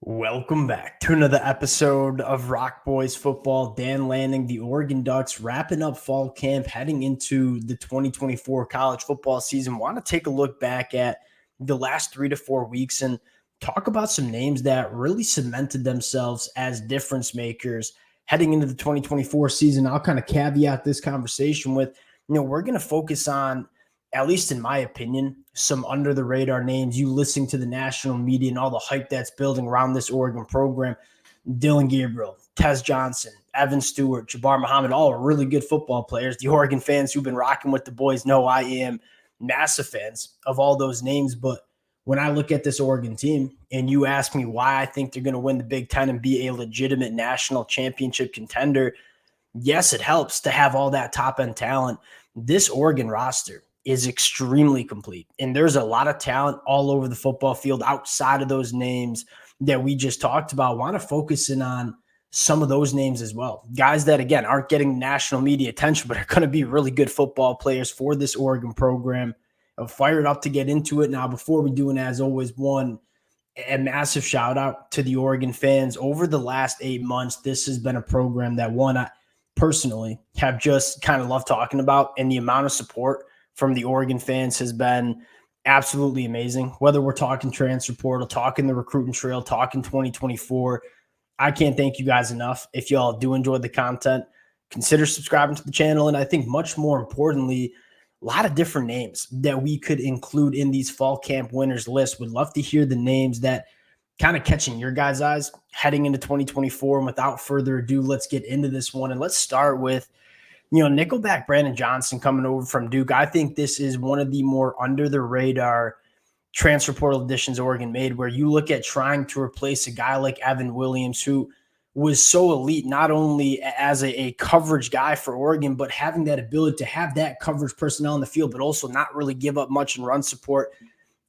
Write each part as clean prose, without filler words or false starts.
Welcome back to another episode of Rock Boys Football. Dan Lanning, the Oregon Ducks, wrapping up fall camp, heading into the 2024 college football season. Want to take a look back at the last 3 to 4 weeks and talk about some names that really cemented themselves as difference makers heading into the 2024 season. I'll kind of caveat this conversation with, we're going to focus on, at least in my opinion, some under the radar names. You listening to the national media and all the hype that's building around this Oregon program. Dylan Gabriel, Tez Johnson, Evan Stewart, Jabbar Muhammad, all really good football players. The Oregon fans who've been rocking with the boys know I am massive fans of all those names. But when I look at this Oregon team and you ask me why I think they're going to win the Big Ten and be a legitimate national championship contender, yes, it helps to have all that top-end talent. This Oregon roster is extremely complete. And there's a lot of talent all over the football field outside of those names that we just talked about. I want to focus in on some of those names as well. Guys that, again, aren't getting national media attention, but are going to be really good football players for this Oregon program. I'm fired up to get into it. Now, before we do, and as always, a massive shout out to the Oregon fans. Over the last 8 months, this has been a program that I personally have just kind of loved talking about, and the amount of support from the Oregon fans has been absolutely amazing. Whether we're talking transfer portal, talking the recruiting trail, talking 2024, I can't thank you guys enough. If y'all do enjoy the content, consider subscribing to the channel. And I think much more importantly, a lot of different names that we could include in these fall camp winners list. Would love to hear the names that kind of catching your guys' eyes heading into 2024. And without further ado, let's get into this one. And let's start with Nickelback Brandon Johnson coming over from Duke. I think this is one of the more under the radar transfer portal additions Oregon made, where you look at trying to replace a guy like Evan Williams, who was so elite, not only as a coverage guy for Oregon, but having that ability to have that coverage personnel in the field, but also not really give up much in run support.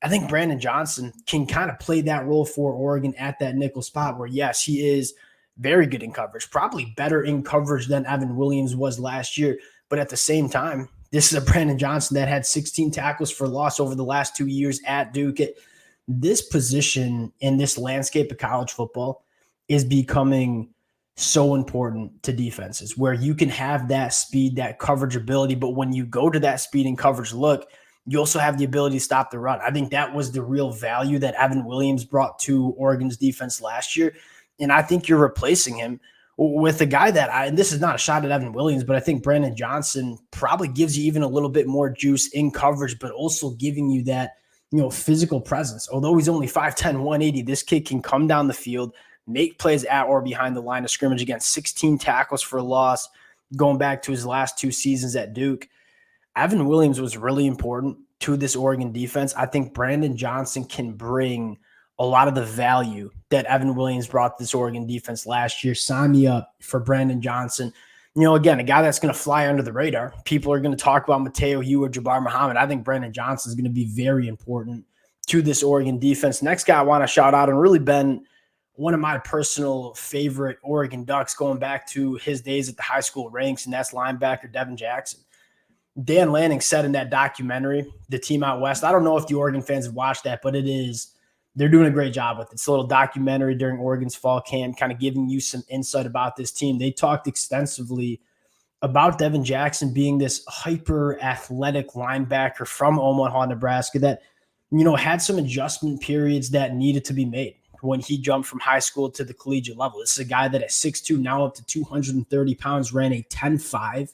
I think Brandon Johnson can kind of play that role for Oregon at that nickel spot where, yes, he is very good in coverage, probably better in coverage than Evan Williams was last year. But at the same time, this is a Brandon Johnson that had 16 tackles for loss over the last 2 years at Duke. This position in this landscape of college football is becoming so important to defenses, where you can have that speed, that coverage ability. But when you go to that speed and coverage look, you also have the ability to stop the run. I think that was the real value that Evan Williams brought to Oregon's defense last year. And I think you're replacing him with a guy that and this is not a shot at Evan Williams, but I think Brandon Johnson probably gives you even a little bit more juice in coverage, but also giving you that, physical presence. Although he's only 5'10", 180, this kid can come down the field, make plays at or behind the line of scrimmage. Again, 16 tackles for loss going back to his last 2 seasons at Duke. Evan Williams was really important to this Oregon defense. I think Brandon Johnson can bring a lot of the value that Evan Williams brought to this Oregon defense last year. Sign me up for Brandon Johnson. Again, a guy that's going to fly under the radar. People are going to talk about Mateo Hugh or Jabbar Muhammad. I think Brandon Johnson is going to be very important to this Oregon defense. Next guy I want to shout out, and really been one of my personal favorite Oregon Ducks going back to his days at the high school ranks, and that's linebacker Devin Jackson. Dan Lanning said in that documentary, The Team Out West, I don't know if the Oregon fans have watched that, but they're doing a great job with it. It's a little documentary during Oregon's fall camp, kind of giving you some insight about this team. They talked extensively about Devin Jackson being this hyper athletic linebacker from Omaha, Nebraska that, had some adjustment periods that needed to be made when he jumped from high school to the collegiate level. This is a guy that at 6'2", now up to 230 pounds, ran a 10.5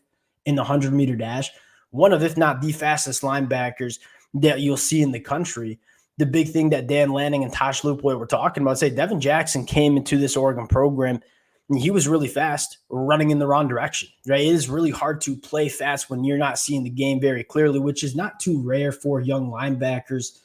in the 100-meter dash. One of, if not the fastest linebackers that you'll see in the country. The big thing that Dan Lanning and Tosh Lupoy were talking about, say Devin Jackson came into this Oregon program and he was really fast running in the wrong direction, right? It is really hard to play fast when you're not seeing the game very clearly, which is not too rare for young linebackers.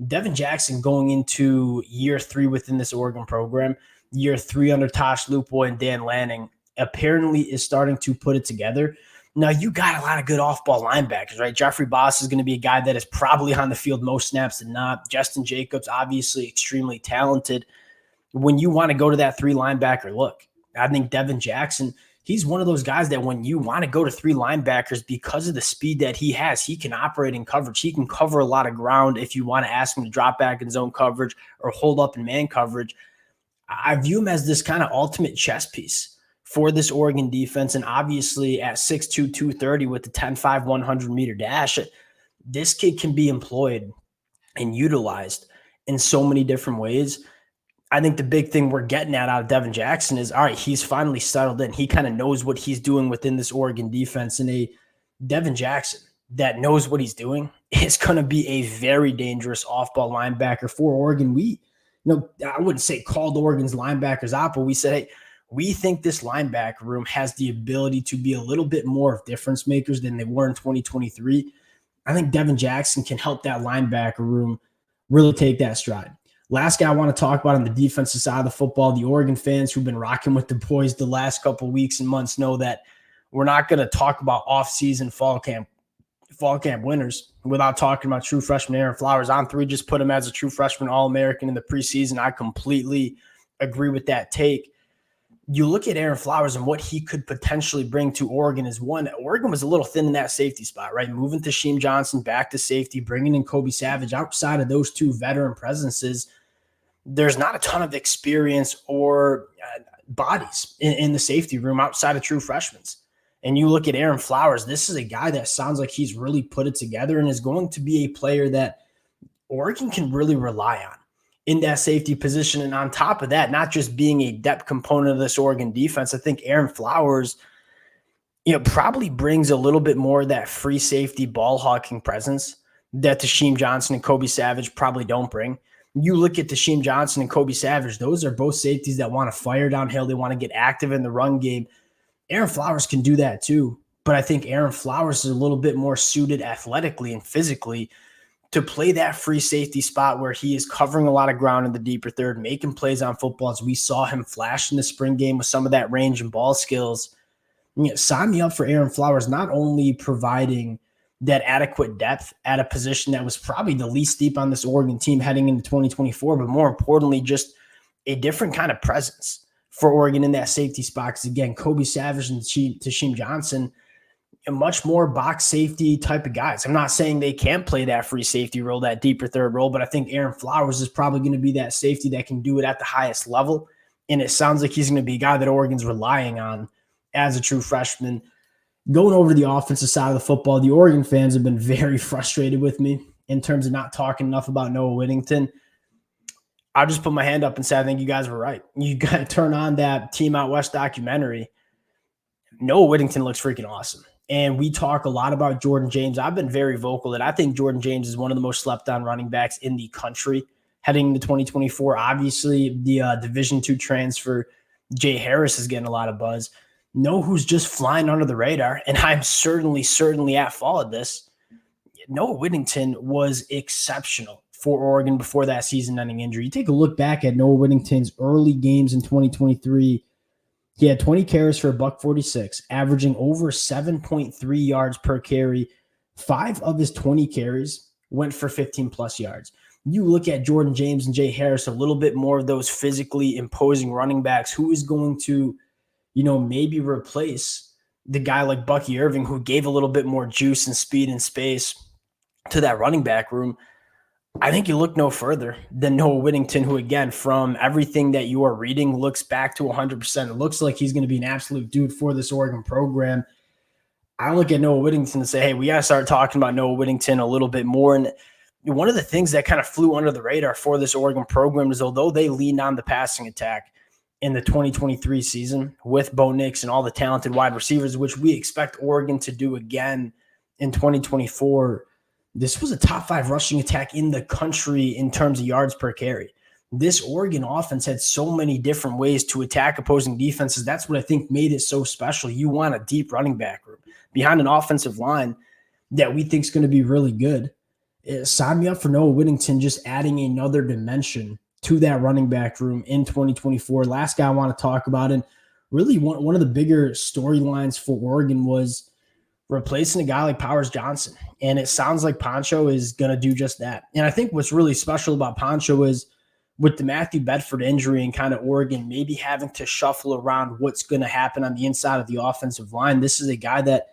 Devin Jackson going into year 3 within this Oregon program, year 3 under Tosh Lupoy and Dan Lanning, apparently is starting to put it together. Now, you got a lot of good off-ball linebackers, right? Jeffrey Boss is going to be a guy that is probably on the field most snaps than not. Justin Jacobs, obviously extremely talented. When you want to go to that 3 linebacker look, I think Devin Jackson, he's one of those guys that when you want to go to 3 linebackers, because of the speed that he has, he can operate in coverage. He can cover a lot of ground if you want to ask him to drop back in zone coverage or hold up in man coverage. I view him as this kind of ultimate chess piece for this Oregon defense. And obviously at 6'2", 230 with the 10.5 100-meter dash, this kid can be employed and utilized in so many different ways. I think the big thing we're getting at out of Devin Jackson is, all right, he's finally settled in. He kind of knows what he's doing within this Oregon defense. And a Devin Jackson that knows what he's doing is going to be a very dangerous off-ball linebacker for Oregon. I wouldn't say called Oregon's linebackers out, but we said, hey, we think this linebacker room has the ability to be a little bit more of difference makers than they were in 2023. I think Devin Jackson can help that linebacker room really take that stride. Last guy I want to talk about on the defensive side of the football, the Oregon fans who've been rocking with the boys the last couple of weeks and months know that we're not going to talk about off-season fall camp winners without talking about true freshman Aaron Flowers. On3 just put him as a true freshman All-American in the preseason. I completely agree with that take. You look at Aaron Flowers and what he could potentially bring to Oregon is one, Oregon was a little thin in that safety spot, right? Moving Tasheem Johnson back to safety, bringing in Kobe Savage. Outside of those two veteran presences, there's not a ton of experience or bodies in the safety room outside of true freshmen. And you look at Aaron Flowers, this is a guy that sounds like he's really put it together and is going to be a player that Oregon can really rely on in that safety position. And on top of that, not just being a depth component of this Oregon defense, I think Aaron Flowers, probably brings a little bit more of that free safety ball hawking presence that Tasheem Johnson and Kobe Savage probably don't bring. You look at Tasheem Johnson and Kobe Savage, those are both safeties that want to fire downhill. They want to get active in the run game. Aaron Flowers can do that too, but I think Aaron Flowers is a little bit more suited athletically and physically to play that free safety spot where he is covering a lot of ground in the deeper third, making plays on footballs. We saw him flash in the spring game with some of that range and ball skills. Sign me up for Aaron Flowers, not only providing that adequate depth at a position that was probably the least deep on this Oregon team heading into 2024, but more importantly, just a different kind of presence for Oregon in that safety spot. Because again, Kobe Savage and Tasheem Johnson, a much more box safety type of guys. I'm not saying they can't play that free safety role, that deeper third role, but I think Aaron Flowers is probably going to be that safety that can do it at the highest level. And it sounds like he's going to be a guy that Oregon's relying on as a true freshman. Going over to the offensive side of the football, the Oregon fans have been very frustrated with me in terms of not talking enough about Noah Whittington. I'll just put my hand up and say I think you guys were right. You got to turn on that Team Out West documentary. Noah Whittington looks freaking awesome. And we talk a lot about Jordan James. I've been very vocal that I think Jordan James is one of the most slept-on running backs in the country heading into 2024. Obviously, the Division II transfer, Jay Harris, is getting a lot of buzz. Know who's just flying under the radar, and I'm certainly at fault of this. Noah Whittington was exceptional for Oregon before that season-ending injury. You take a look back at Noah Whittington's early games in 2023. He had 20 carries for $146, averaging over 7.3 yards per carry. 5 of his 20 carries went for 15-plus yards. You look at Jordan James and Jay Harris, a little bit more of those physically imposing running backs. Who is going to maybe replace the guy like Bucky Irving, who gave a little bit more juice and speed and space to that running back room? I think you look no further than Noah Whittington, who, again, from everything that you are reading, looks back to 100%. It looks like he's going to be an absolute dude for this Oregon program. I look at Noah Whittington and say, hey, we got to start talking about Noah Whittington a little bit more. And one of the things that kind of flew under the radar for this Oregon program is, although they leaned on the passing attack in the 2023 season with Bo Nix and all the talented wide receivers, which we expect Oregon to do again in 2024, this was a top 5 rushing attack in the country in terms of yards per carry. This Oregon offense had so many different ways to attack opposing defenses. That's what I think made it so special. You want a deep running back room behind an offensive line that we think is going to be really good. Sign me up for Noah Whittington, just adding another dimension to that running back room in 2024. Last guy I want to talk about, and really one of the bigger storylines for Oregon was replacing a guy like Powers Johnson. And it sounds like Poncho is going to do just that. And I think what's really special about Poncho is with the Matthew Bedford injury and kind of Oregon maybe having to shuffle around what's going to happen on the inside of the offensive line, this is a guy that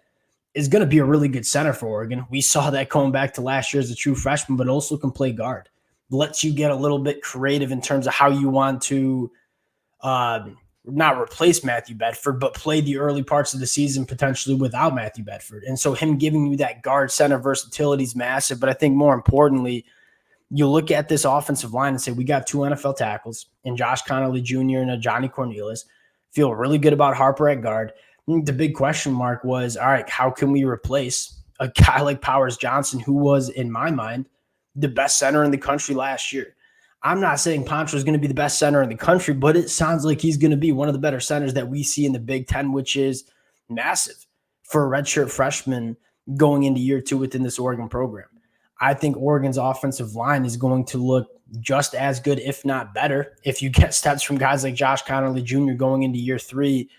is going to be a really good center for Oregon. We saw that going back to last year as a true freshman, but also can play guard. Lets you get a little bit creative in terms of how you want to not replace Matthew Bedford, but play the early parts of the season potentially without Matthew Bedford. And so him giving you that guard center versatility is massive. But I think more importantly, you look at this offensive line and say, we got 2 NFL tackles and Josh Connolly Jr. and a Johnny Cornelius. Feel really good about Harper at guard. The big question mark was, all right, how can we replace a guy like Powers Johnson, who was, in my mind, the best center in the country last year? I'm not saying Poncho is going to be the best center in the country, but it sounds like he's going to be one of the better centers that we see in the Big Ten, which is massive for a redshirt freshman going into year 2 within this Oregon program. I think Oregon's offensive line is going to look just as good, if not better, if you get steps from guys like Josh Connolly Jr. going into year 3,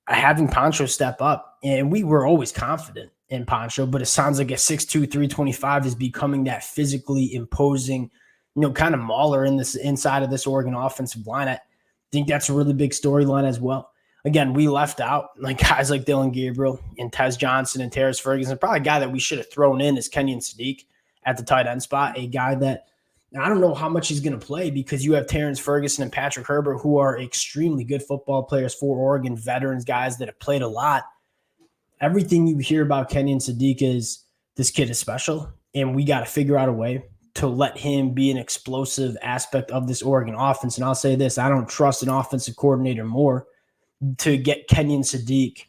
having Poncho step up. And we were always confident in Poncho, but it sounds like a 6'2", 325 is becoming that physically imposing, kind of mauler in this inside of this Oregon offensive line. I think that's a really big storyline as well. Again, we left out like guys like Dylan Gabriel and Tez Johnson and Terrence Ferguson. Probably a guy that we should have thrown in is Kenyon Sadiq at the tight end spot, a guy that I don't know how much he's going to play because you have Terrence Ferguson and Patrick Herbert, who are extremely good football players for Oregon, veterans, guys that have played a lot. Everything you hear about Kenyon Sadiq is this kid is special, and we got to figure out a way to let him be an explosive aspect of this Oregon offense. And I'll say this, I don't trust an offensive coordinator more to get Kenyon Sadiq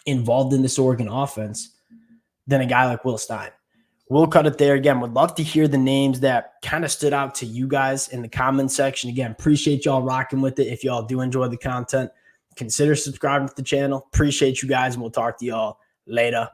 involved in this Oregon offense than a guy like Will Stein. We'll cut it there. Again, would love to hear the names that kind of stood out to you guys in the comment section. Again, appreciate y'all rocking with it. If y'all do enjoy the content, consider subscribing to the channel. Appreciate you guys, and we'll talk to y'all later.